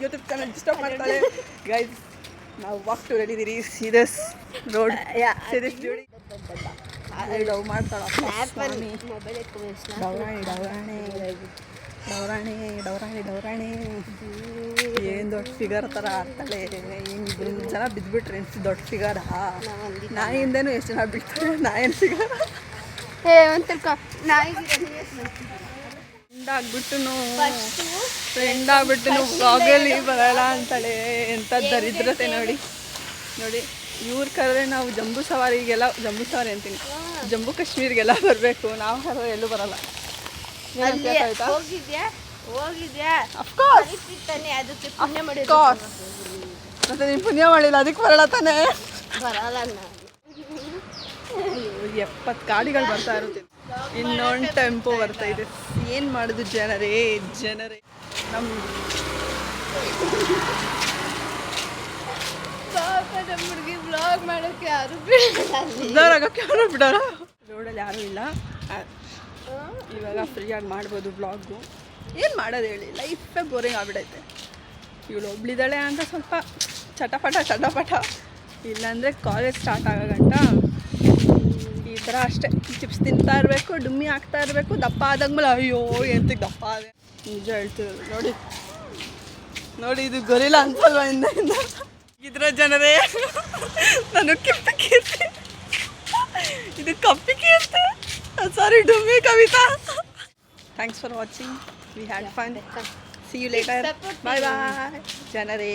YouTube channel disturb ಮಾಡ್ತಾಳೆ guys. ನಾವು walk to ರೆಡಿದ್ದೀರಿ. ಸೀದಸ್ road ಸೀದಸ್ ಜೋಡಿ ಡವ್ ಮಾಡ್ತಾಳೆ. ಡೌರಾಣಿ ಏನು ದೊಡ್ಡ ಫಿಗರ್ ಥರ ಆಡ್ತಾಳೆ. ಹಿಂಗೆ ಜನ ಬಿದ್ದುಬಿಟ್ರೆ ದೊಡ್ಡ ಫಿಗರ್. ನಾಯಿಂದನೂ ಎಷ್ಟು ಜನ ಬಿಡ್ತಾರೆ. ನಾಯೇನು ಫಿಗರ್ ಫ್ರೆಂಡ್ ಆಗ್ಬಿಟ್ಟು ವ್ಲಾಗಲ್ಲಿ ಬರೋಲ್ಲ ಅಂತಾಳೆ. ಎಂಥ ದರಿದ್ರತೆ ನೋಡಿ. ಇವ್ರು ಕರೆದ್ರೆ ನಾವು ಜಂಬೂ ಸವಾರಿ ಅಂತೀನಿ, ಜಮ್ಮು ಕಾಶ್ಮೀರಿಗೆಲ್ಲ ಬರಬೇಕು. ನಾವು ಕರೆದ್ರೆ ಎಲ್ಲೂ ಬರಲ್ಲ. ಮತ್ತೆ ನೀನು ಪುಣ್ಯ ಮಾಡಿಲ್ಲ ಅದಕ್ಕೆ ಬರಲ್ಲ ತಾನೇ. 70 ಗಾಡಿಗಳು ಬರ್ತಾ ಇರುತ್ತೆ. ಇನ್ನೊಂದು ಟೆಂಪೋ ಬರ್ತಾ ಇದೆ. ಏನು ಮಾಡೋದು ಜನರೇ ನಮ್ಮ ಹುಡುಗಿ ಬ್ಲಾಗ್ ಮಾಡೋಕ್ಕೆ ಯಾರು ಬಿಡೋಲ್ಲ. ರೋಡಲ್ಲಿ ಯಾರೂ ಇಲ್ಲ. ಇವಾಗ ಫ್ರೀಯಾಗಿ ಮಾಡ್ಬೋದು ಬ್ಲಾಗು. ಏನು ಮಾಡೋದು ಹೇಳಿ, ಲೈಫೇ ಬೋರಿಂಗ್ ಆಗ್ಬಿಡೈತೆ. ಇವಳು ಒಬ್ಳಿದ್ದಾಳೆ ಅಂತ ಸ್ವಲ್ಪ ಚಟಪಟ ಇಲ್ಲಾಂದರೆ ಕಾಲೇಜ್ ಸ್ಟಾರ್ಟ್ ಆಗೋ ಗಂಟ ಈ ಥರ ಅಷ್ಟೇ. ಚಿಪ್ಸ್ ತಿಂತಾ ಇರಬೇಕು, ಡುಮ್ಮಿ ಆಗ್ತಾ ಇರಬೇಕು. ದಪ್ಪ ಆದಂಗ್ಮೇಲೆ ಅಯ್ಯೋ ಎಂತಕ್ಕೆ ದಪ್ಪ ಆದೆ. ನಿಜ ಹೇಳ್ತೀವಿ ನೋಡಿ ಇದು ಗೊರಿಲ್ಲ ಅನ್ಸಲ್ವ ಇಂದ ಇದ್ರ ಜನರೇ. ನಾನು ಕೀರ್ತಿ ಇದು ಕಪ್ಪಿ ಕೀರ್ತಿ, ಸಾರಿ ಡುಮ್ಮಿ Kavitha. Thanks for watching. We had fun. See you later. Bye ಜನರೇ.